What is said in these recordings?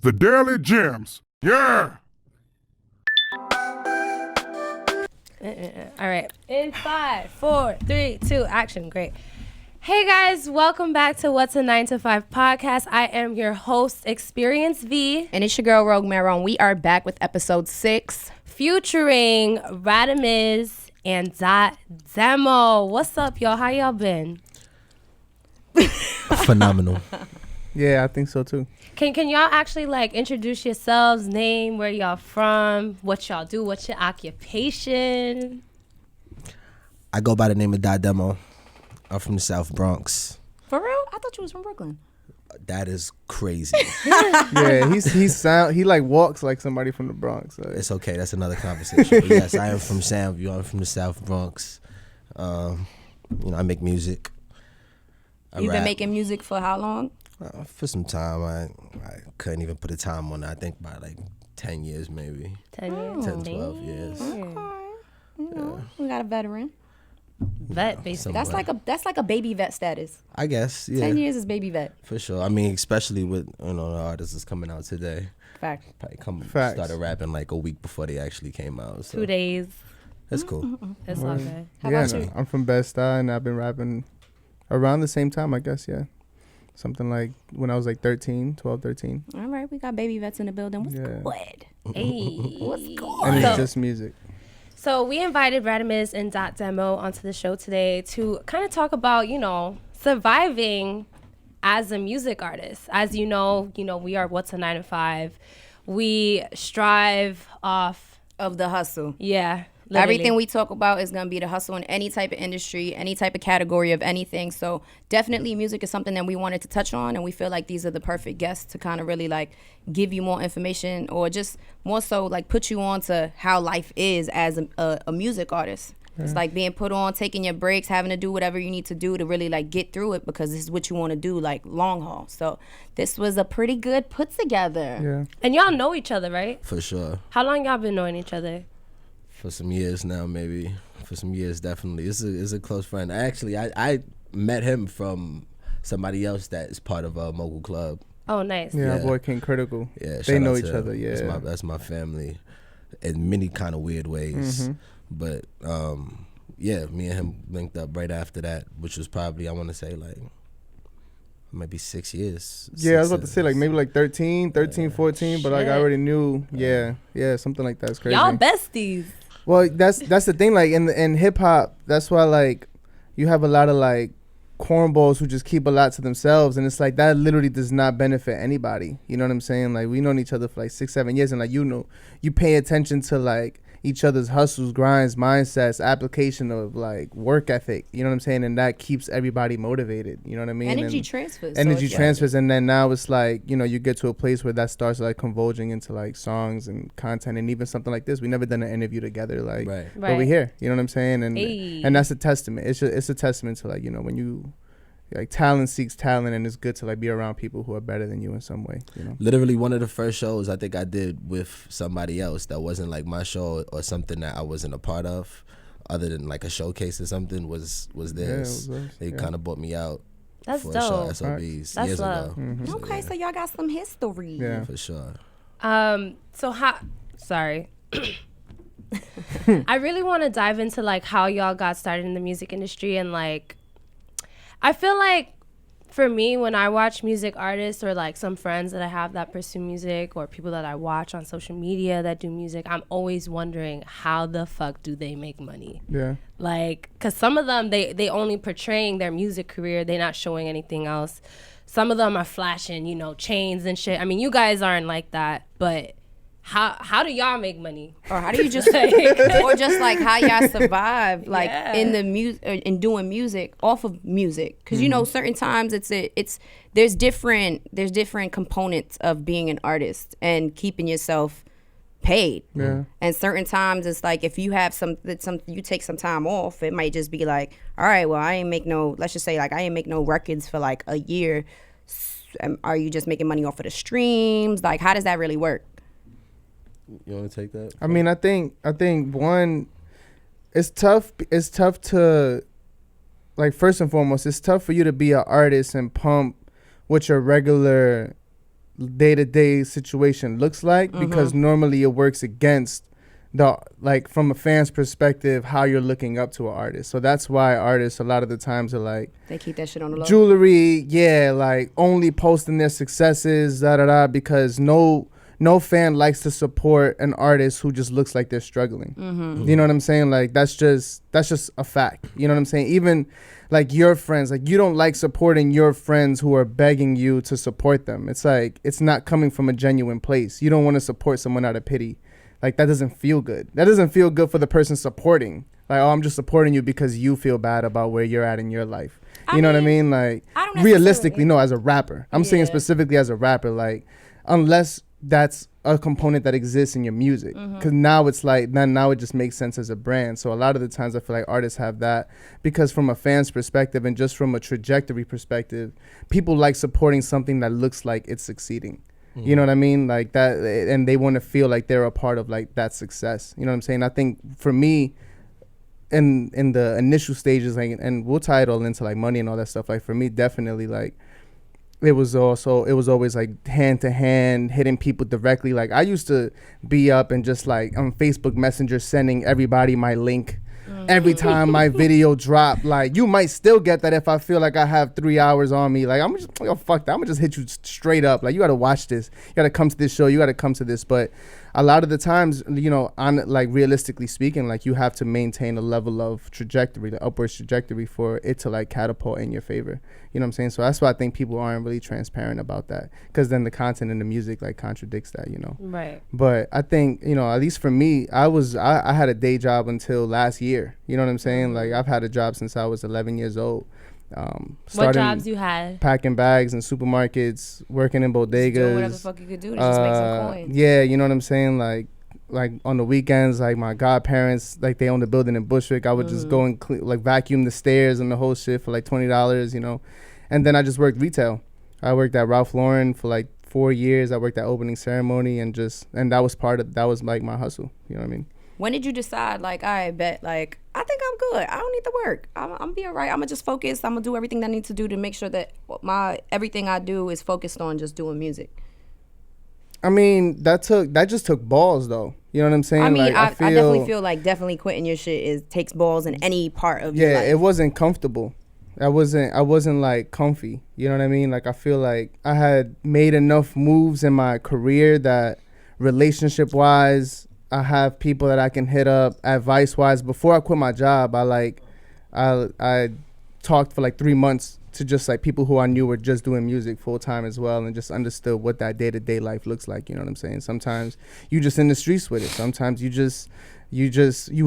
The Daily Gems. Yeah. All right. In 5, 4, 3, 2, action. Great. Hey guys, welcome back to What's a 9 to 5 podcast. I am your host, Experience V. And it's your girl, Rogue Maron. We are back with episode 6. Featuring Radamiz and Demo. What's up, y'all? How y'all been? Phenomenal. Yeah, I think so too. Can y'all actually like introduce yourselves, name, where y'all from, what y'all do, what's your occupation? I go by the name of Demo. I'm from the South Bronx. For real? I thought you was from Brooklyn. That is crazy. Yeah, he like walks like somebody from the Bronx. So. It's okay. That's another conversation. But yes, I am from Soundview. I'm from the South Bronx. I make music. You've been making music for how long? For some time. I couldn't even put a time on it. I think about like 10 years maybe. 10 years? 10, 12 years. Okay. We got a veteran. Vet, basically. That's like a baby vet status. I guess, yeah. 10 years is baby vet. For sure. I mean, especially with the artists that's coming out today. Fact. Facts. Started rapping like a week before they actually came out. So 2 days. that's cool. That's all good. How Yeah, about you? I'm from Bed-Stuy and I've been rapping around the same time, I guess, yeah. Something like when I was like 13. All right, we got baby vets in the building. What's Yeah. good? Hey. What's And good? it's just music. So we invited Radamiz and Demo onto the show today to kind of talk about, surviving as a music artist. As you know, we are What's a 9 to 5. We strive off Of the hustle. Yeah. Literally. Everything we talk about is going to be the hustle in any type of industry, any type of category of anything. So definitely music is something that we wanted to touch on, and we feel like these are the perfect guests to kind of really like give you more information or just more so like put you on to how life is as a music artist. Yeah. It's like being put on, taking your breaks, having to do whatever you need to do to really like get through it because this is what you want to do like long haul. So this was a pretty good put together. Yeah. And y'all know each other, right? For sure. How long y'all been knowing each other? For some years now, maybe. For some years, definitely. It's a close friend. I met him from somebody else that is part of a Mogul Club. Oh, nice. Yeah, our boy King Critical. Yeah, they shout know out each to other, him. yeah. That's my family in many kind of weird ways. Mm-hmm. But, me and him linked up right after that, which was probably, I want to say, like, maybe 6 years. Yeah, I was about to say like maybe like 13, 14, but like I already knew. Yeah, something like that's crazy. Y'all besties. Well, that's the thing. Like in hip hop, that's why like you have a lot of like cornballs who just keep a lot to themselves, and it's like that literally does not benefit anybody. You know what I'm saying? Like we known each other for like 6-7 years, and like you pay attention to like each other's hustles, grinds, mindsets, application of like work ethic. You know what I'm saying? And that keeps everybody motivated. You know what I mean? Energy transfers. And then now it's like, you get to a place where that starts like converging into like songs and content, and even something like this. We never done an interview together, like, but we here. You know what I'm saying? And that's a testament. It's a testament to like, when you like talent seeks talent, and it's good to like be around people who are better than you in some way. Literally one of the first shows I think I did with somebody else that wasn't like my show or something that I wasn't a part of, other than like a showcase or something, was theirs. Yeah, it was us. They kind of bought me out. That's for dope. a show SOBs That's years love. ago. Mm-hmm. Okay, so y'all got some history. Yeah, for sure. Sorry. I really want to dive into like how y'all got started in the music industry, and like I feel like for me, when I watch music artists or like some friends that I have that pursue music, or people that I watch on social media that do music, I'm always wondering, how the fuck do they make money? Yeah. Like, because some of them, they only portraying their music career. They're not showing anything else. Some of them are flashing, chains and shit. I mean, you guys aren't like that, but how do y'all make money? Or how do you just or just like how y'all survive like in the music in doing music off of music? Because certain times there's different components of being an artist and keeping yourself paid. Yeah. And certain times it's like if you have you take some time off, it might just be like, all right, well, let's just say like I ain't make no records for like a year. Are you just making money off of the streams? Like, how does that really work? You want to take that? I mean, I think one, it's tough to, like, first and foremost, it's tough for you to be an artist and pump with your regular day-to-day situation looks like, because normally it works against the, like, from a fan's perspective, how you're looking up to an artist. So that's why artists a lot of the times are like, They keep that shit on the low. jewelry, yeah, like only posting their successes, because no fan likes to support an artist who just looks like they're struggling. You know what I'm saying? Like that's just a fact. You know what I'm saying? Even like your friends, like you don't like supporting your friends who are begging you to support them. It's like, it's not coming from a genuine place. You don't want to support someone out of pity. Like that doesn't feel good. That doesn't feel good for the person supporting. Like, oh, I'm just supporting you because you feel bad about where you're at in your life. You know what I mean? Like, I don't realistically, no, as a rapper. I'm saying specifically as a rapper, like, unless that's a component that exists in your music. Because now it's like, now it just makes sense as a brand. So a lot of the times I feel like artists have that, because from a fan's perspective and just from a trajectory perspective, people like supporting something that looks like it's succeeding. You know what I mean? Like that, and they want to feel like they're a part of like that success. You know what I'm saying? I think for me, in the initial stages, like, and we'll tie it all into like money and all that stuff. Like for me, definitely, like it was always like hand to hand, hitting people directly. Like I used to be up and just like on Facebook Messenger sending everybody my link. Every time my video drop, like you might still get that if I feel like I have 3 hours on me. Like I'm just like, oh, fuck that. I'm gonna just hit you straight up. Like you gotta watch this. You gotta come to this show. You gotta come to this. But a lot of the times, you know, on like realistically speaking, like you have to maintain a level of trajectory, the upward trajectory, for it to like catapult in your favor. You know what I'm saying? So that's why I think people aren't really transparent about that, because then the content in the music like contradicts that, you know. Right. But I think, you know, at least for me, I had a day job until last year. You know what I'm saying? Like I've had a job since I was 11 years old. What jobs you had? Packing bags in supermarkets, working in bodegas. Doing whatever the fuck you could do to just make some coins. Yeah, you know what I'm saying? Like on the weekends, like my godparents, like they owned a building in Bushwick. I would just go and like vacuum the stairs and the whole shit for like $20, you know. And then I just worked retail. I worked at Ralph Lauren for like 4 years. I worked at opening ceremony and that was like my hustle. You know what I mean? When did you decide, like, I bet, like, I think I'm good. I don't need to work. I'm be all right. I'm going to just focus. I'm going to do everything that I need to do to make sure that everything I do is focused on just doing music. I mean, that just took balls, though. You know what I'm saying? I mean, like, I definitely feel like definitely quitting your shit takes balls in any part of your life. Yeah, it wasn't comfortable. I wasn't like comfy. You know what I mean? Like I feel like I had made enough moves in my career that relationship wise, I have people that I can hit up. Advice wise, before I quit my job, I talked for like 3 months to just like people who I knew were just doing music full time as well, and just understood what that day-to-day life looks like. You know what I'm saying? Sometimes you just in the streets with it. Sometimes you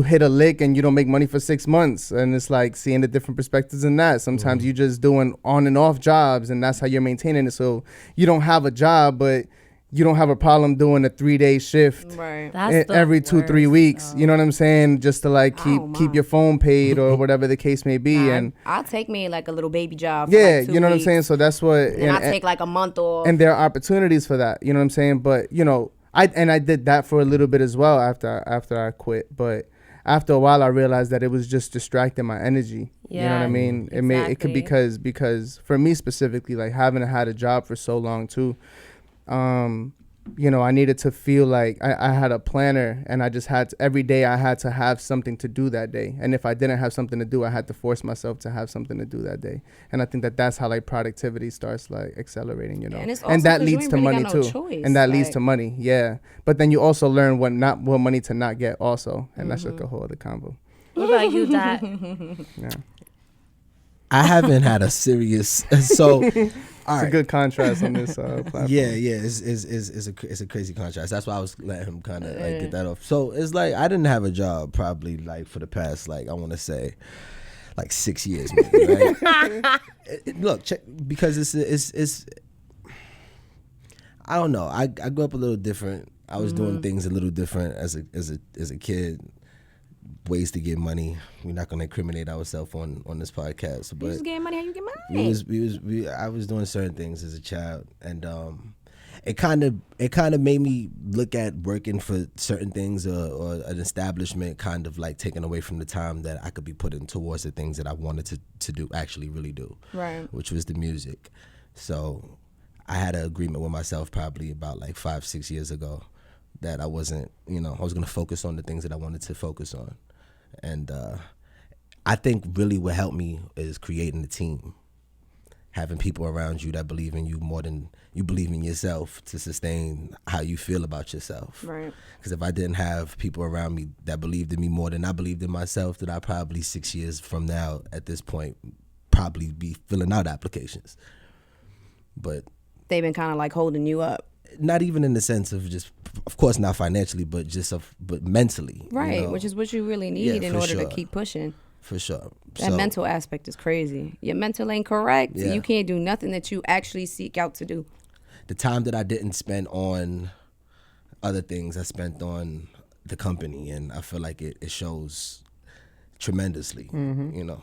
hit a lick and you don't make money for 6 months, and it's like seeing the different perspectives in that. Sometimes you just doing on and off jobs, and that's how you're maintaining it. So you don't have a job, but you don't have a problem doing a 3-day shift every 2-3 weeks. You know what I'm saying? Just to like keep your phone paid or whatever the case may be. And I'll take me like a little baby job. Yeah, for like 2 you know what I'm weeks. saying? So that's what. And I'll take like a month off. And there are opportunities for that. You know what I'm saying? But you know, I did that for a little bit as well after I quit. But after a while, I realized that it was just distracting my energy. Yeah, you know what I mean? It could because for me specifically, like having had a job for so long too. You know, I needed to feel like I had a planner, and I just had to, every day I had to have something to do that day. And if I didn't have something to do, I had to force myself to have something to do that day. And I think that's how like productivity starts like accelerating, you know. And that leads to money too. Choice. And that leads to money, yeah. But then you also learn what money to not get also. And that's like a whole other combo. What about you, Dot? Yeah. I haven't had a serious so It's a good contrast on this platform. Yeah, it's a crazy contrast. That's why I was letting him kind of like get that off. So it's like I didn't have a job probably like for the past like I want to say like 6 years maybe, right? Look, check, because it's I don't know. I grew up a little different. I was doing things a little different as a kid. Ways to get money. We're not gonna incriminate ourselves on this podcast, but you just getting money how you get money. I was doing certain things as a child, and it kind of made me look at working for certain things or an establishment kind of like taken away from the time that I could be putting towards the things that I wanted to do, actually really do, right? Which was the music. So I had an agreement with myself probably about like 5-6 years ago that I wasn't, I was going to focus on the things that I wanted to focus on. And I think really what helped me is creating a team, having people around you that believe in you more than you believe in yourself to sustain how you feel about yourself. Right. Because if I didn't have people around me that believed in me more than I believed in myself, then I'd probably 6 years from now at this point probably be filling out applications. But they've been kind of like holding you up. Not even in the sense of just, of course not financially, but but mentally. Right, which is what you really need in order to keep pushing. For sure. That mental aspect is crazy. Your mental ain't correct. Yeah. You can't do nothing that you actually seek out to do. The time that I didn't spend on other things, I spent on the company, and I feel like it shows tremendously,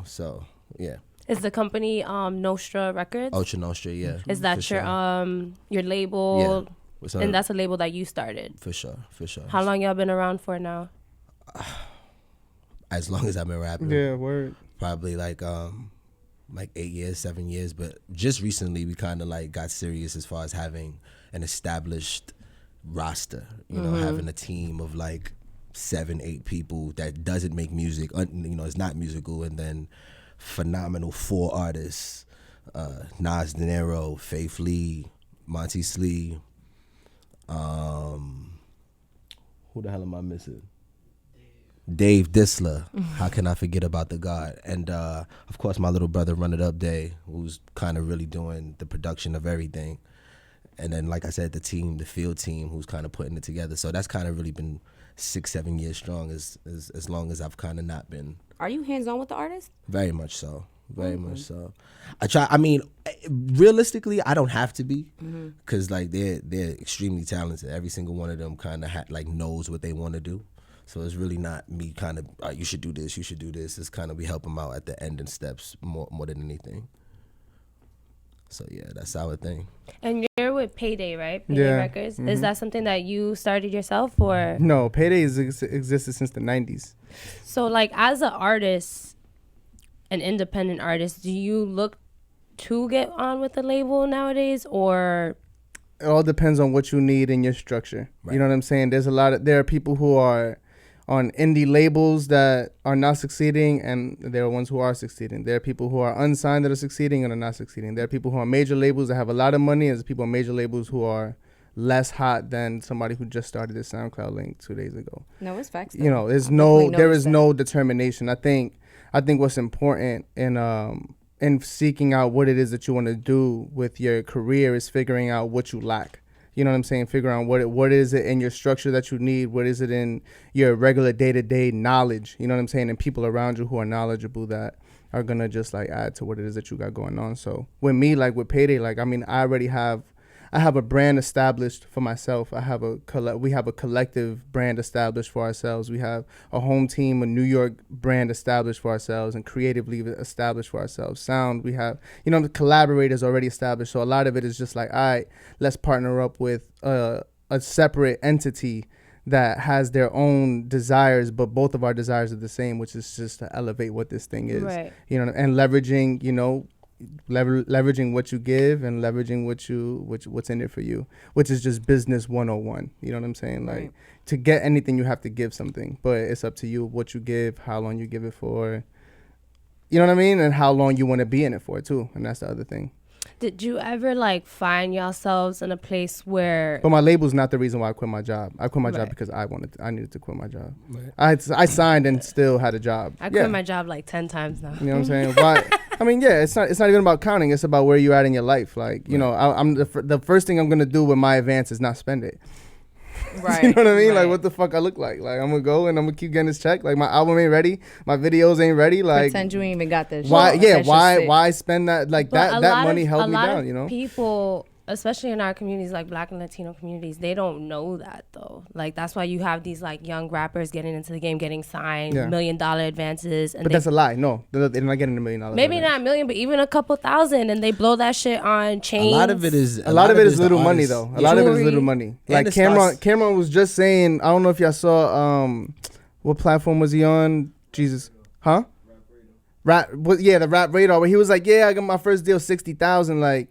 so yeah. Is the company Nostra Records? Ultra Nostra, yeah. Is that your label? Yeah. And that's a label that you started? For sure. How long y'all been around for now? As long as I've been rapping. Yeah, word. Probably like 8 years, 7 years. But just recently we kind of like got serious as far as having an established roster, having a team of like 7-8 people that doesn't make music, is not musical, and then phenomenal 4 artists, Nas De Niro, Faith Lee, Monty Slee, who the hell am I missing? Dave Disler. How can I forget about the God? And of course my little brother Run It Up Day, who's kind of really doing the production of everything. And then like I said, the field team who's kind of putting it together. So that's kind of really been 6-7 years strong as long as I've kind of not been. Are you hands-on with the artist? Very much so. Very much so. Realistically, I don't have to be, because like they're extremely talented. Every single one of them kind of knows what they want to do. So it's really not me kind of, you should do this, you should do this. It's kind of we help them out at the ending steps more than anything. So yeah, that's our thing. And you're with Payday, right? Payday Records. Mm-hmm. Is that something that you started yourself, or? No, Payday has existed since the 90s. So like as an artist, an independent artist, do you look to get on with the label nowadays, or? It all depends on what you need in your structure. Right. You know what I'm saying? There are people who are on indie labels that are not succeeding, and there are ones who are succeeding. There are people who are unsigned that are succeeding and are not succeeding. There are people who are major labels that have a lot of money, and there's people on major labels who are less hot than somebody who just started a SoundCloud link 2 days ago. No, it's facts. There is no determination. I think what's important in seeking out what it is that you want to do with your career is figuring out what you lack. You know what I'm saying? Figure out what is it in your structure that you need? What is it in your regular day-to-day knowledge? You know what I'm saying? And people around you who are knowledgeable that are going to just like add to what it is that you got going on. So with me, like with Payday, I have a brand established for myself. We have a collective brand established for ourselves. We have a home team, a New York brand established for ourselves, and creatively established for ourselves. Sound, we have, the collaborators already established. So a lot of it is just like, all right, let's partner up with a separate entity that has their own desires, but both of our desires are the same, which is just to elevate what this thing is. Right. And leveraging, leveraging what you give and leveraging what's in it for you, which is just business 101. You know what I'm saying? Like, right. To get anything you have to give something, but it's up to you what you give, how long you give it for, you know what I mean, and how long you want to be in it for too. And that's the other thing. Did you ever find yourselves in a place where? But my label's not the reason why I quit my job. I quit my job because I needed to quit my job. Right. I signed and still had a job. I quit my job 10 times now. You know what I'm saying? Why? I mean, yeah, it's not even about counting. It's about where you're at in your life. I'm the first thing I'm gonna do with my advance is not spend it. Right. You know what I mean? Right. What the fuck I look like? I'm gonna go and I'm gonna keep getting this check. My album ain't ready. My videos ain't ready. Pretend you ain't even got this. Why? Yeah. Why spend that? That money held me down. People, especially in our communities, Black and Latino communities, they don't know that though. That's why you have these young rappers getting into the game, getting signed, $1 million advances. And but that's a lie. No, they're not getting $1 million. Maybe not $1 million, but even a couple thousand, and they blow that shit on chains. A lot of it is little money though. A lot of it is little money. Cameron was just saying. I don't know if y'all saw. What platform was he on? Jesus, huh? The Rap Radar. Where he was like, yeah, I got my first deal, 60,000.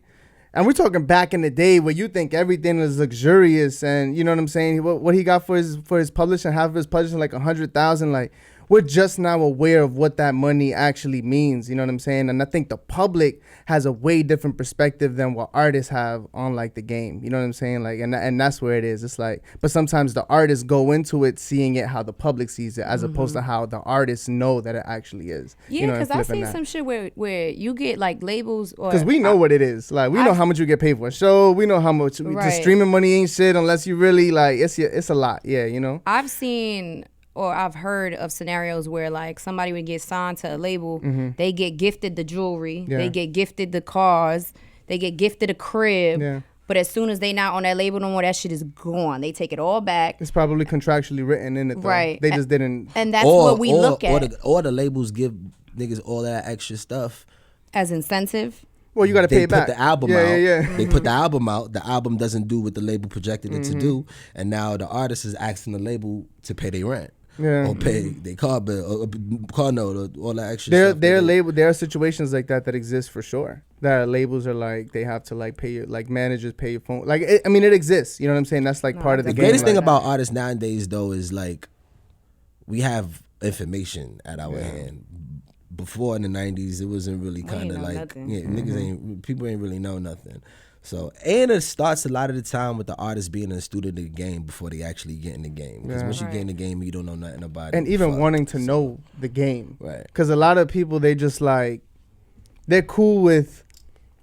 And we're talking back in the day where you think everything was luxurious, and you know what I'm saying. What he got for his publishing, half of his publishing, like 100,000. Like, we're just now aware of what that money actually means. You know what I'm saying? And I think the public has a way different perspective than what artists have on like the game. You know what I'm saying? Like, and that's where it is. It's like, but sometimes the artists go into it seeing it how the public sees it, as opposed to how the artists know that it actually is. Yeah, you know, because I've seen some shit where you get like labels, or because we know what it is. Like, we know how much you get paid for a show. We know how much the streaming money ain't shit unless you really like. It's a lot. Yeah, you know. I've seen. Or I've heard of scenarios where like somebody would get signed to a label, they get gifted the jewelry, they get gifted the cars, they get gifted a crib, but as soon as they not on that label no more, that shit is gone. They take it all back. It's probably contractually written in it though. Right. They just didn't. And that's what we look at. Or the labels give niggas all that extra stuff as incentive. Well, you got to pay it back. They put the album out. Yeah. They put the album out. The album doesn't do what the label projected it to do, and now the artist is asking the label to pay their rent. Yeah. Or pay their car bill, or car note, or all that extra stuff. There are situations like that exist for sure. That labels are like, they have to like pay your, like managers pay your phone. Like, it exists. You know what I'm saying? That's like part of the game. The greatest thing like about artists nowadays though is like, we have information at our hand. Before in the 90s, it wasn't really kind of like, people ain't really know nothing. So, and it starts a lot of the time with the artists being in the student of the game before they actually get in the game. Because once you get in the game, you don't know nothing about it. And even wanting to know the game. Right. Because a lot of people, they just like, they're cool with,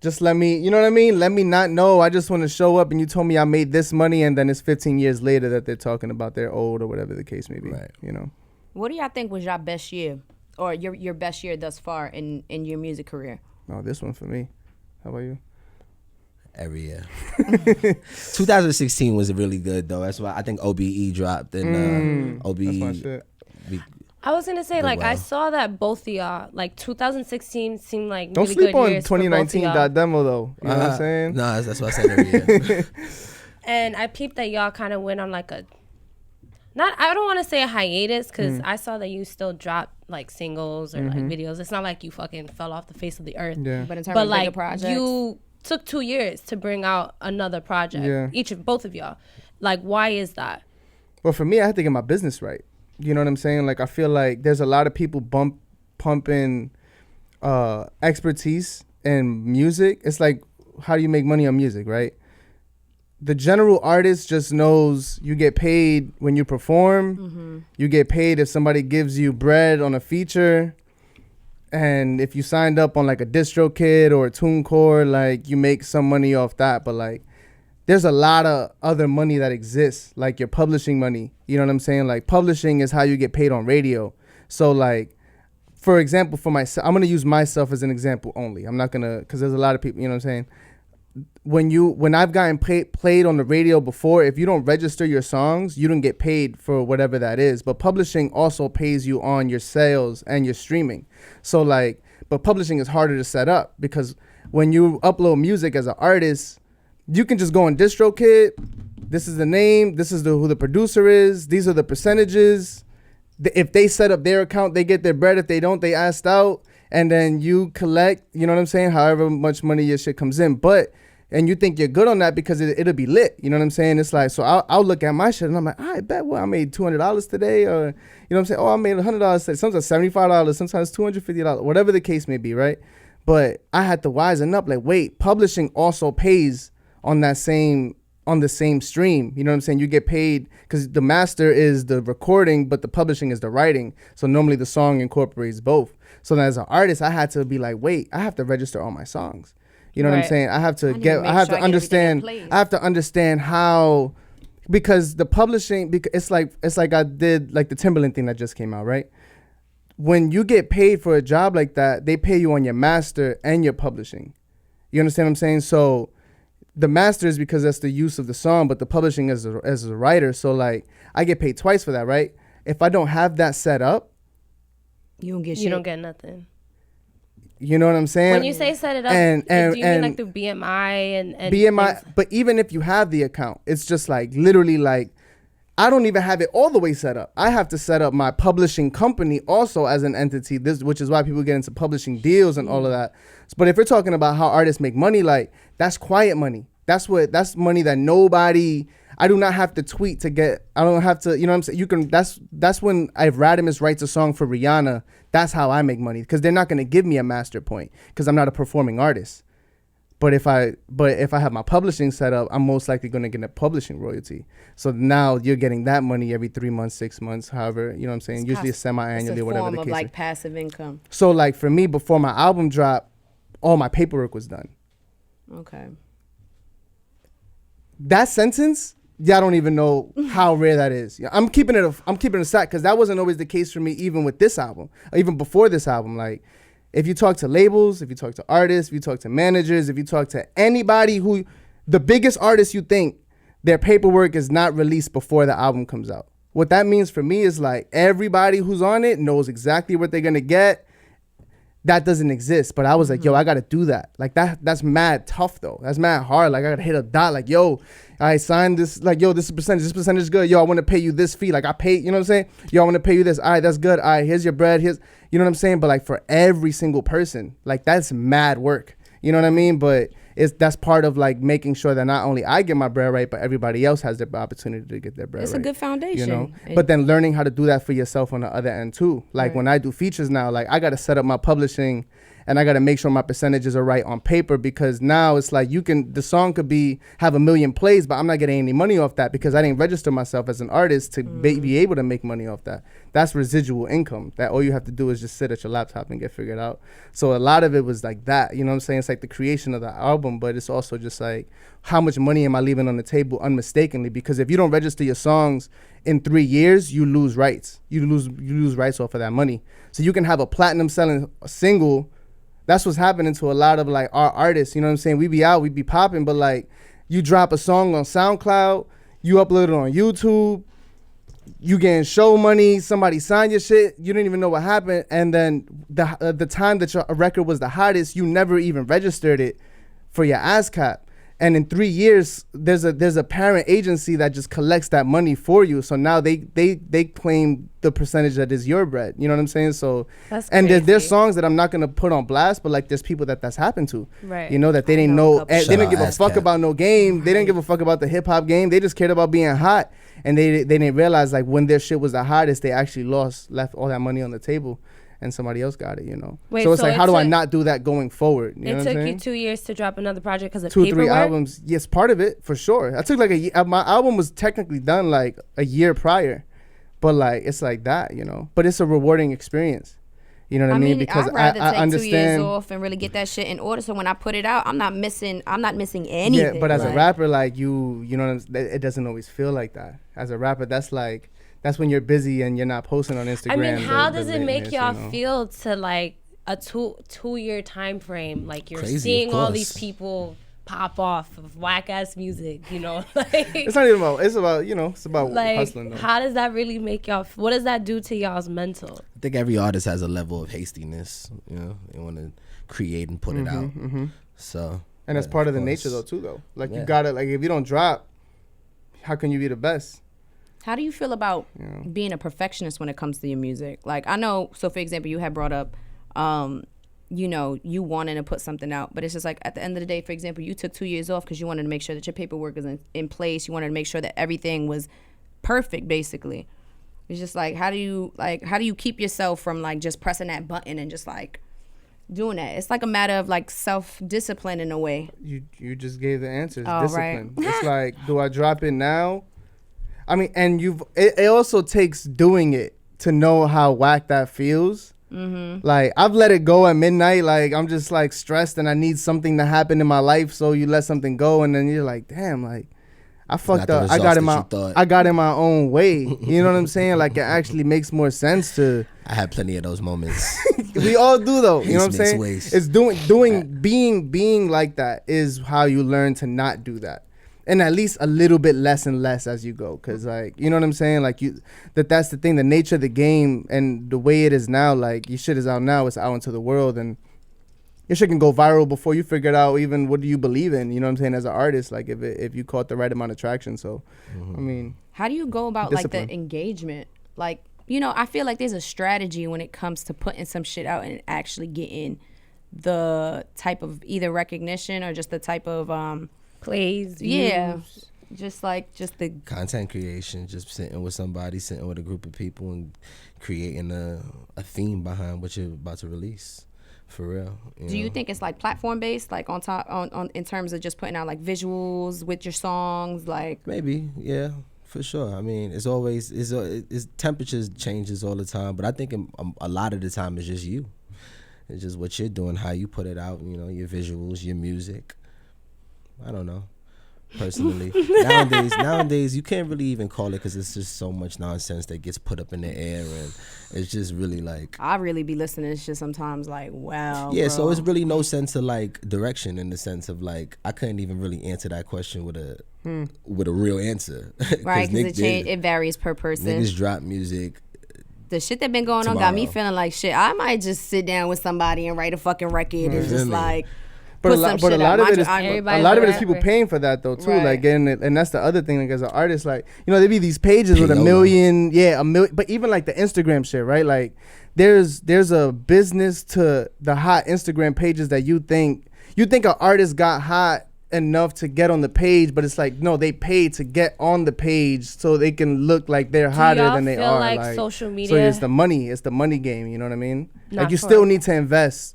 just let me, you know what I mean? Let me not know. I just want to show up and you told me I made this money, and then it's 15 years later that they're talking about they're old or whatever the case may be. Right. You know? What do y'all think was your best year? Or your best year thus far in your music career? Oh, this one for me. How about you? Every year. 2016 was really good though. That's why I think OBE dropped, and OBE. That's my shit. I was gonna say, like, I saw that both of y'all, like 2016 seemed like don't really sleep good on years 2019 dot demo though. You know what I'm saying? No, that's what I said every year. And I peeped that y'all kind of went on like I don't want to say a hiatus, because I saw that you still dropped like singles or like videos. It's not like you fucking fell off the face of the earth. Yeah. But in terms of bigger projects, you took 2 years to bring out another project. Yeah. Both of y'all. Like, why is that? Well, for me, I had to get my business right. You know what I'm saying? Like, I feel like there's a lot of people pumping expertise in music. It's like, how do you make money on music, right? The general artist just knows you get paid when you perform. You get paid if somebody gives you bread on a feature. And if you signed up on like a DistroKid or a TuneCore, like you make some money off that. But like, there's a lot of other money that exists, like your publishing money. You know what I'm saying? Like, publishing is how you get paid on radio. So like, for example, for myself, I'm going to use myself as an example only. I'm not going to, because there's a lot of people, you know what I'm saying? When I've gotten played on the radio before, if you don't register your songs, you don't get paid for whatever that is. But publishing also pays you on your sales and your streaming. So like, but publishing is harder to set up, because when you upload music as an artist, you can just go on DistroKid. This is the name. This is who the producer is. These are the percentages. If they set up their account, they get their bread. If they don't, they asked out. And then you collect, you know what I'm saying, however much money your shit comes in. And you think you're good on that because it'll be lit. You know what I'm saying? It's like, so I'll look at my shit and I'm like, I bet I made $200 today. Or, you know what I'm saying? Oh, I made $100 today. Sometimes $75, sometimes $250, whatever the case may be, right? But I had to wisen up, like, wait, publishing also pays on the same stream. You know what I'm saying? You get paid because the master is the recording, but the publishing is the writing. So normally the song incorporates both. So then as an artist, I had to be like, wait, I have to register all my songs. You know what I'm saying? I have to understand how, because the publishing, it's like I did like the Timberland thing that just came out, right? When you get paid for a job like that, they pay you on your master and your publishing. You understand what I'm saying? So the master is because that's the use of the song, but the publishing as a writer. So like, I get paid twice for that, right? If I don't have that set up, you don't get shit. You don't get nothing. You know what I'm saying? When you say set it up, do you mean like through BMI and BMI? things? But even if you have the account, it's just like literally like I don't even have it all the way set up. I have to set up my publishing company also as an entity, which is why people get into publishing deals and all of that. But if we're talking about how artists make money, like, that's quiet money. That's money that nobody, I do not have to tweet to get, I don't have to, you know what I'm saying? You can, that's when if Radamiz writes a song for Rihanna, that's how I make money, because they're not going to give me a master point because I'm not a performing artist. But if I have my publishing set up, I'm most likely going to get a publishing royalty. So now you're getting that money every 3 months, 6 months, however, you know what I'm saying? Usually it's semi-annually or whatever the case It's a form of like is. passive income. So like for me, before my album dropped, all my paperwork was done. Okay. That sentence, y'all don't even know how rare that is. I'm keeping it a stack, because that wasn't always the case for me, even with this album, or even before this album. Like, if you talk to labels, if you talk to artists, if you talk to managers, if you talk to anybody who, the biggest artists you think, their paperwork is not released before the album comes out. What that means for me is like everybody who's on it knows exactly what they're gonna get. That doesn't exist. But I was like, yo, I gotta do that. Like that's mad tough though. That's mad hard. Like I gotta hit a dot. Like, yo, I signed this. Like, yo, this percentage is good. Yo, I want to pay you this fee. Like I pay, you know what I'm saying? Yo, I want to pay you this. All right, that's good. All right, here's your bread. Here's, you know what I'm saying? But like for every single person, like that's mad work. You know what I mean? But that's part of like making sure that not only I get my bread right, but everybody else has the opportunity to get their bread right. It's a good foundation. You know? But then learning how to do that for yourself on the other end too. Like when I do features now, like I got to set up my publishing, and I got to make sure my percentages are right on paper, because now it's like the song could have 1 million plays, but I'm not getting any money off that because I didn't register myself as an artist to be able to make money off that. That's residual income that all you have to do is just sit at your laptop and get figured out. So a lot of it was like that, you know what I'm saying? It's like the creation of the album, but it's also just like how much money am I leaving on the table unmistakably? Because if you don't register your songs in 3 years, you lose rights. You lose rights off of that money. So you can have a platinum selling single. That's what's happening to a lot of like our artists, you know what I'm saying? We be popping, but like you drop a song on SoundCloud, you upload it on YouTube, you getting show money, somebody signed your shit, you didn't even know what happened, and then the time that your record was the hottest, you never even registered it for your ASCAP. And in 3 years, there's a parent agency that just collects that money for you. So now they claim the percentage that is your bread. You know what I'm saying? So that's and crazy. there's songs that I'm not gonna put on blast, but like there's people that's happened to. Right. You know that they didn't know. They didn't give a fuck about no game. They didn't give a fuck about the hip hop game. They just cared about being hot, and they didn't realize like when their shit was the hottest, they actually left all that money on the table. And somebody else got it, you know. Wait, so it's so like, how do I not do that going forward? You know It what I'm took saying? you 2 years to drop another project because of 2 or paperwork? 3 albums. Yes, part of it for sure. I took like a year. My album was technically done like a year prior, but like it's like that, you know. But it's a rewarding experience. You know what I mean? Because I'd rather I take understand. 2 years off and really get that shit in order. So when I put it out, I'm not missing anything. Yeah, but as a like, rapper, like you know, what I'm it doesn't always feel like that. As a rapper, that's when you're busy and you're not posting on Instagram. I mean, how does it make latest, y'all you know? feel to like a two-year time frame? Like you're Crazy, of seeing all these course. people pop off of whack ass music, you know? Like It's not even about. It's about, you know. It's about like hustling. Though. how does that really make y'all? What does that do to y'all's mental? I think every artist has a level of hastiness. You know, they want to create and put it out. So, And that's yeah, part of the course. nature though too though. Like you Yeah. gotta, like if you don't drop, how can you be the best? How do you feel about being a perfectionist when it comes to your music? Like I know, so for example, you had brought up, you know, you wanting to put something out, but it's just like at the end of the day, for example, you took 2 years off because you wanted to make sure that your paperwork was in place. You wanted to make sure that everything was perfect, basically. It's just like, how do you keep yourself from like just pressing that button and just like doing that? It's like a matter of like self-discipline in a way. You just gave the answers. Oh, Discipline. right. It's like, do I drop it now? I mean, and it also takes doing it to know how whack that feels. Like I've let it go at midnight. Like I'm just like stressed and I need something to happen in my life. So you let something go and then you're like, damn, like I fucked the up. I got in my own way. You know what I'm saying? Like it actually makes more sense to. I had plenty of those moments. We all do though. You know what I'm Haste makes saying? waste. It's being like that is how you learn to not do that. And at least a little bit less and less as you go. Cause like, you know what I'm saying? Like that's the thing, the nature of the game and the way it is now, like your shit is out now, it's out into the world. And your shit can go viral before you figured out even what do you believe in. You know what I'm saying? As an artist, like if you caught the right amount of traction. So, I mean, how do you go about discipline. like the engagement? Like, you know, I feel like there's a strategy when it comes to putting some shit out and actually getting the type of either recognition or just the type of plays. Yeah. Views. Just the content creation, just sitting with somebody, sitting with a group of people and creating a theme behind what you're about to release. For real. Do you think it's like platform based, like on top on in terms of just putting out like visuals with your songs, like maybe, yeah, for sure. I mean, it's always it's temperatures changes all the time, but I think a lot of the time it's just you. It's just what you're doing, how you put it out. You know, your visuals, your music. I don't know. Personally, nowadays you can't really even call it because it's just so much nonsense that gets put up in the air, and it's just really like I really be listening to shit sometimes like, wow. Yeah, bro. so it's really no sense of like direction in the sense of like I couldn't even really answer that question with a real answer. Right, because it varies per person. Niggas drop music. The shit that been going on got me feeling like shit. I might just sit down with somebody and write a fucking record and just like. But a lot of it is people paying for that though too, like getting it, and that's the other thing. Like as an artist, like there be these pages with a million, but even like the Instagram shit, right? Like there's a business to the hot Instagram pages that you think an artist got hot enough to get on the page, but it's like no, they pay to get on the page so they can look like they're hotter than they are. Like social media. So it's the money game. You know what I mean? Like you still need to invest.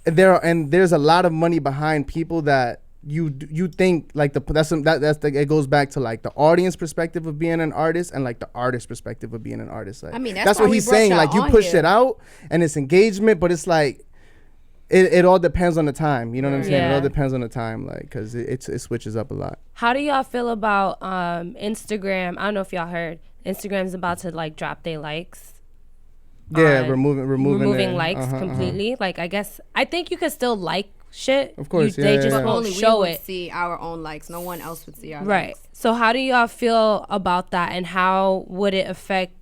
There's a lot of money behind people that you think like it goes back to like the audience perspective of being an artist and like the artist perspective of being an artist. Like, I mean, that's what he's saying. Like you push it out and it's engagement, but it's like it all depends on the time. You know what I'm saying? It all depends on the time, like because it switches up a lot. How do y'all feel about Instagram? I don't know if y'all heard Instagram's about to like drop their likes. Yeah, removing likes completely. Like I think you could still like shit. Of course, they just won't show it. See our own likes. No one else would see our right. likes. So how do y'all feel about that, and how would it affect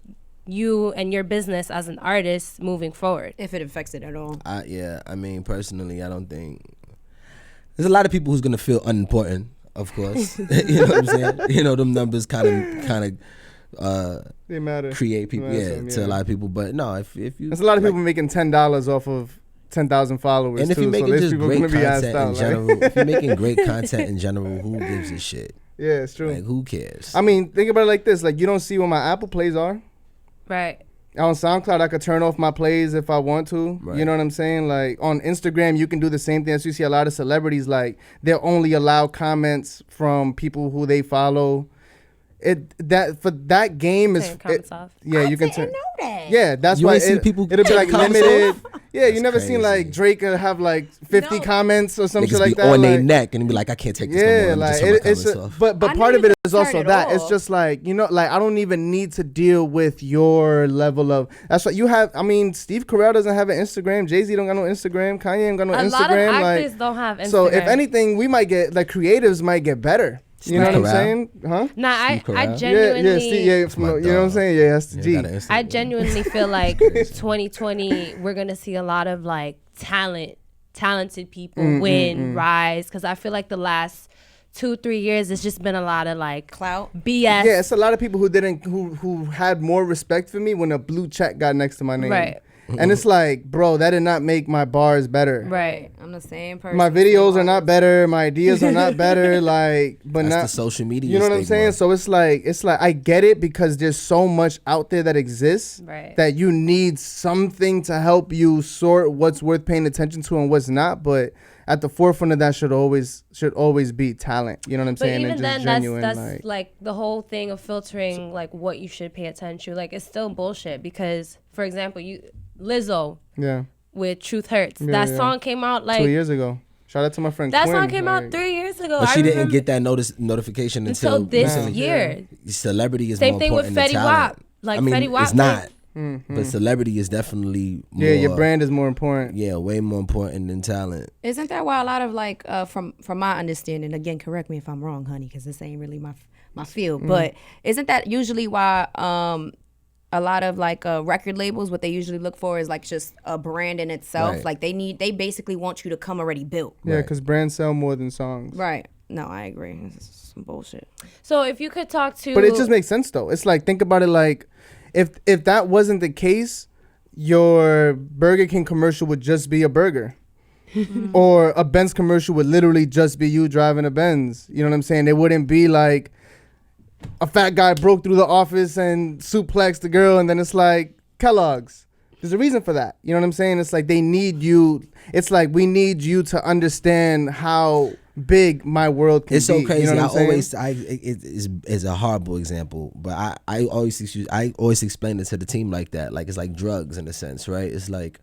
you and your business as an artist moving forward? If it affects it at all. I mean, personally, I don't think there's a lot of people who's gonna feel unimportant. Of course, you know what I'm saying. You know, them numbers kind of. They matter. Create people, to a lot of people. But no, if you, there's a lot of people making $10 off of 10,000 followers. And if you're making just great content in general, if you're making great content in general, who gives a shit? Yeah, it's true. Like, who cares? I mean, think about it like this: like you don't see what my Apple plays are. Right. On SoundCloud, I could turn off my plays if I want to. Right. You know what I'm saying? Like on Instagram, you can do the same thing. As you see a lot of celebrities, like they'll only allow comments from people who they follow. For that game is you can turn. Yeah, that's why it'll be like limited. Yeah, you never seen like Drake have like 50 comments or something like that. On their neck and be like, I can't take this no more. Yeah, like but part of it is also that it's just like like I don't even need to deal with your level of. That's what you have. I mean, Steve Carell doesn't have an Instagram. Jay-Z don't got no Instagram. Kanye ain't got no Instagram. A lot of actors don't have Instagram. So if anything, we might get like creatives might get better. You know what I'm saying? Huh? Nah, I genuinely... you know what I'm saying? Yeah, that's the G. I genuinely feel like 2020, we're going to see a lot of like talented people rise. Because I feel like the last 2-3 years, it's just been a lot of like clout BS. Yeah, it's a lot of people who had more respect for me when a blue check got next to my name. Right. And it's like, bro, that did not make my bars better. Right. I'm the same person. My videos are not better. My ideas are not better. Like, but that's not the social media. You know what I'm saying? So it's like I get it because there's so much out there that exists that you need something to help you sort what's worth paying attention to and what's not. But at the forefront of that should always be talent. You know what I'm saying? But even and just then, genuine, that's like the whole thing of filtering like what you should pay attention to. Like it's still bullshit because, for example, Lizzo with Truth Hurts. That song came out like 2 years ago. Shout out to my friend That Quinn. song came out 3 years ago. But she didn't get that notification until this year. Celebrity is same more thing with important Fetty than Wap. talent. Like I mean, Fetty Wap. It's not. But celebrity is definitely more. Yeah, your brand is more important. Yeah, way more important than talent. Isn't that why a lot of like from my understanding, again, correct me if I'm wrong, honey, because this ain't really my field, but isn't that usually why a lot of like record labels, what they usually look for is like just a brand in itself. Right. Like they basically want you to come already built. Yeah, Right. because brands sell more than songs. Right. No, I agree. This is some bullshit. So if you could talk to, But it just makes sense though. It's like, think about it, like if that wasn't the case, your Burger King commercial would just be a burger. Or a Benz commercial would literally just be you driving a Benz. You know what I'm saying? It wouldn't be like a fat guy broke through the office and suplexed the girl, and then it's like Kellogg's. There's a reason for that. You know what I'm saying? It's like they need you. It's like we need you to understand how big my world can It's be. so crazy. You know what I'm saying? It's a horrible example, but I always explain it to the team like that. Like it's like drugs in a sense, right? It's like,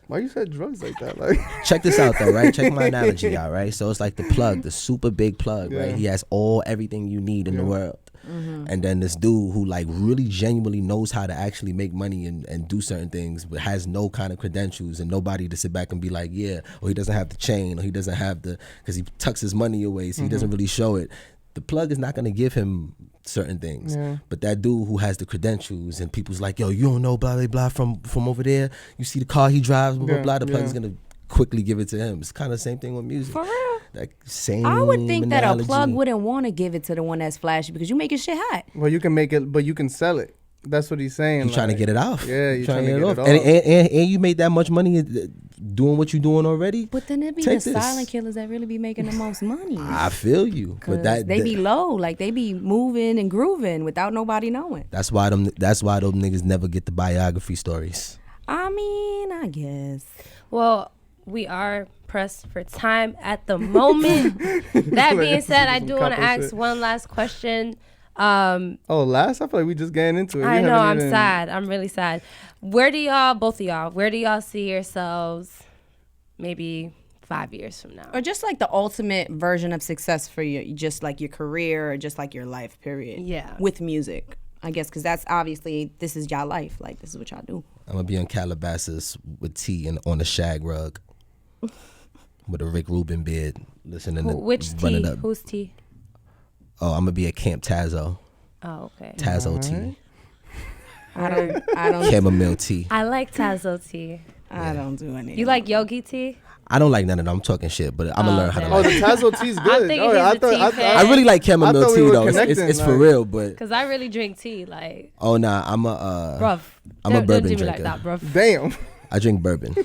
Why you said drugs like that? Like, check this out though, right? Check my analogy out, right? So it's like the plug, the super big plug, right? Yeah. He has everything you need in the world. And then this dude who like really genuinely knows how to actually make money and do certain things, but has no kind of credentials and nobody to sit back and be like, yeah, or he doesn't have the chain, or he doesn't have because he tucks his money away, so he doesn't really show it. The plug is not going to give him certain things. Yeah. But that dude who has the credentials and people's like, yo, you don't know blah, blah, blah from over there. You see the car he drives, blah, blah, Yeah, blah. The plug yeah. is going to quickly give it to him. It's kind of the same thing with music. For real? That same I would think that a analogy. plug wouldn't want to give it to the one that's flashy because you making shit hot. well, you can make it, but you can sell it. That's what he's saying. You trying to get it off. Yeah, you trying to get it off. And you made that much money doing what you're doing already. But then it be Take the this. silent killers that really be making the most money. I feel you, but 'Cause they be low, like they be moving and grooving without nobody knowing. that's why those niggas never get the biography stories. I mean, I guess. well, we are pressed for time at the moment. That being said, I do want to Couple ask shit. one last question. Oh, last? I feel like we just getting into it. I We know, haven't I'm even- sad. I'm really sad. Both of y'all, where do y'all see yourselves maybe 5 years from now? Or just like the ultimate version of success for you, just like your career or just like your life, period. Yeah. With music, I guess, because that's obviously, this is y'all life. Like, this is what y'all do. I'm gonna be on Calabasas with tea and on a shag rug with a Rick Rubin beard, listening to Which running T? up. Who's T? Oh, I'm gonna be at Camp Tazo. Oh, okay. Tazo tea, I don't chamomile tea. I like Tazo tea. I don't do any. You like Yogi tea? I don't like none of them. I'm talking shit, but I'm gonna learn how to damn. Oh, like. the Tazo tea's good. thinking Oh, he's I a thought, tea I, fan. I really like I chamomile thought we tea were though. It's connecting, for like- real, but Because I really drink tea. Like, oh nah, I'm a bruv. I'm a Don't bourbon do me drinker. like that, bruv. Damn. I drink bourbon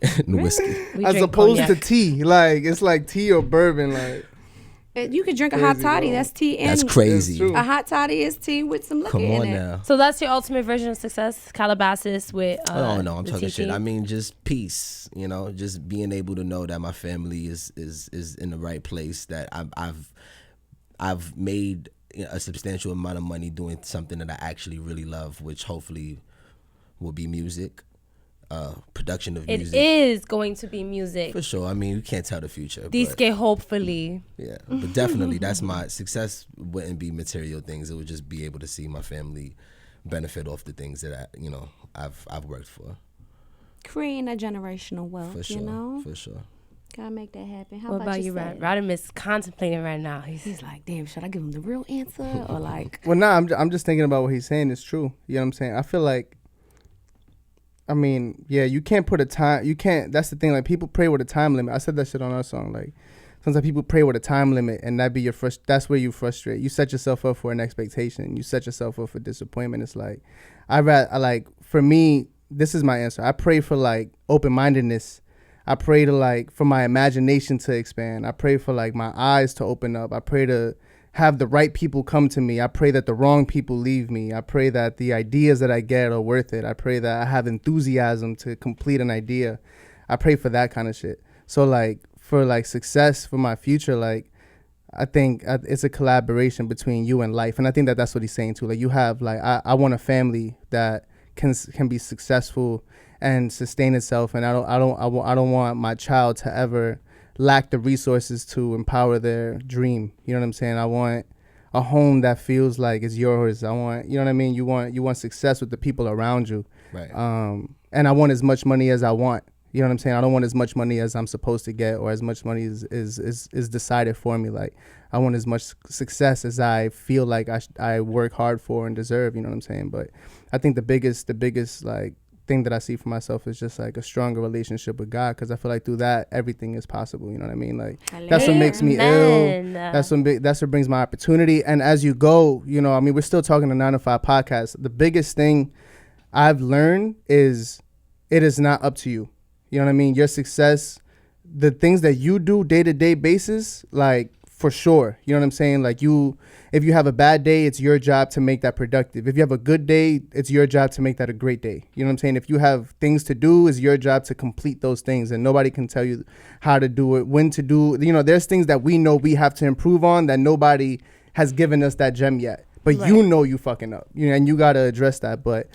and whiskey. We As drink opposed cognac. to tea. Like, it's like tea or bourbon. Like, You could drink a hot Crazy, toddy. bro. That's tea and That's crazy. true. a hot toddy is tea with some liquor Come in on it. now. So that's your ultimate version of success, Calabasas with. Oh no, I'm the talking shit. tea. I mean, just peace. You know, just being able to know that my family is in the right place. That I've made a substantial amount of money doing something that I actually really love, which hopefully will be music, production of It music. is going to be music. For sure. I mean, you can't tell the future. These but, can hopefully. yeah, but definitely, that's my success. Wouldn't be material things. It would just be able to see my family benefit off the things that I've worked for. Creating a generational wealth, For sure. you know? For sure. Gotta make that happen. How What about you, Rad? Radamiz contemplating right now. He's like, damn, should I give him the real answer or like? well, nah, I'm just thinking about what he's saying is true. You know what I'm saying? I feel like, I mean, yeah, you can't put a time. You can't. That's the thing. Like, people pray with a time limit. I said that shit on our song. Like, sometimes people pray with a time limit, and that be your that's where you frustrate. You set yourself up for an expectation. You set yourself up for disappointment. It's like, for me, this is my answer. I pray for like open-mindedness. I pray to like for my imagination to expand. I pray for like my eyes to open up. I pray to have the right people come to me. I pray that the wrong people leave me. I pray that the ideas that I get are worth it. I pray that I have enthusiasm to complete an idea. I pray for that kind of shit. So like for like success for my future, like I think it's a collaboration between you and life. And I think that that's what he's saying too. Like you have like, I want a family that can be successful and sustain itself. And I don't want my child to ever lack the resources to empower their dream. You know what I'm saying? I want a home that feels like it's yours. I want, you know what I mean? You want success with the people around you. Right. And I want as much money as I want. You know what I'm saying? I don't want as much money as I'm supposed to get or as much money is decided for me. Like, I want as much success as I feel like I work hard for and deserve. You know what I'm saying? But I think the biggest like thing that I see for myself is just like a stronger relationship with God, because I feel like through that everything is possible. You know what I mean? Like, that's what makes me ill. That's what brings my opportunity. And as you go, you know, I mean, we're still talking a 9-to-5 podcast. The biggest thing I've learned is it is not up to you. You know what I mean? Your success, the things that you do day-to-day basis, like, for sure. You know what I'm saying? Like, if you have a bad day, it's your job to make that productive. If you have a good day, it's your job to make that a great day. You know what I'm saying? If you have things to do, it's your job to complete those things. And nobody can tell you how to do it, when to do. You know, there's things that we know we have to improve on that nobody has given us that gem yet. But right. You know you fucking up. You know, and you got to address that. But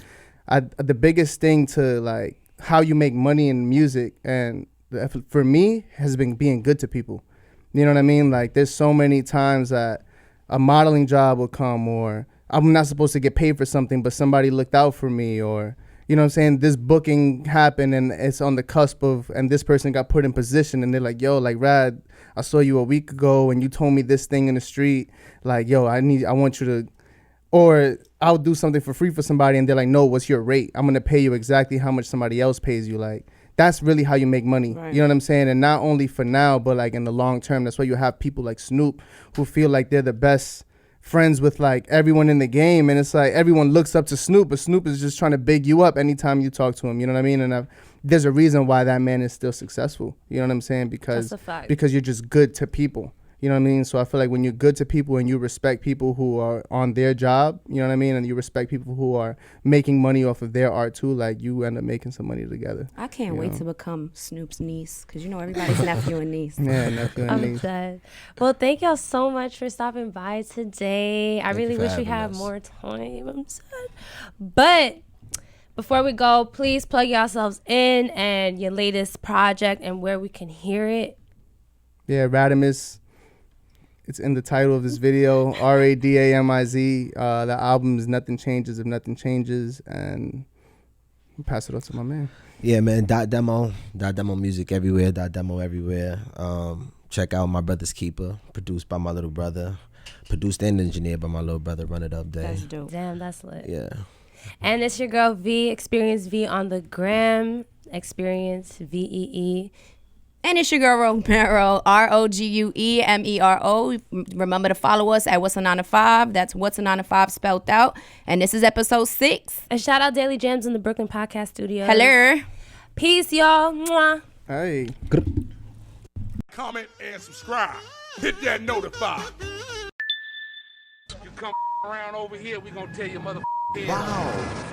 the biggest thing to, like, how you make money in music, and for me, has been being good to people. You know what I mean? Like, there's so many times that a modeling job will come, or I'm not supposed to get paid for something, but somebody looked out for me, or, you know what I'm saying, this booking happened and it's on the cusp of, and this person got put in position, and they're like, yo, like, Rad, I saw you a week ago and you told me this thing in the street, like, yo, I want you to, or I'll do something for free for somebody, and they're like, no, what's your rate? I'm going to pay you exactly how much somebody else pays you. Like, that's really how you make money. Right. You know what I'm saying? And not only for now, but like in the long term. That's why you have people like Snoop who feel like they're the best friends with like everyone in the game. And it's like everyone looks up to Snoop, but Snoop is just trying to big you up anytime you talk to him. You know what I mean? And there's a reason why that man is still successful. You know what I'm saying? Because you're just good to people. You know what I mean? So I feel like when you're good to people and you respect people who are on their job, you know what I mean? And you respect people who are making money off of their art too, like, you end up making some money together. I can't wait to become Snoop's niece, because, you know, everybody's nephew and niece. Yeah, nephew and niece. Dead. Well, thank y'all so much for stopping by today. I really wish we had more time. I'm sad. But before we go, please plug yourselves in and your latest project and where we can hear it. Yeah, Radamiz. It's in the title of this video, Radamiz. The album is Nothing Changes If Nothing Changes, and I'll pass it off to my man. Yeah, man. Demo music everywhere. Demo everywhere. Check out My Brother's Keeper, produced by my little brother, produced and engineered by my little brother. Run It Up Day. That's dope. Damn, that's lit. Yeah. And it's your girl V, Experience V on the gram, Experience VEE. And it's your girl Romero, ROGUEMERO. Remember to follow us at What's a 9-to-5. That's What's a 9-to-5 spelled out. And this is episode 6. And shout out Daily Jams in the Brooklyn Podcast Studio. Hello. Peace, y'all. Mwah. Hey. Comment and subscribe. Hit that notify. You come around over here, we gonna tell you mother. Wow.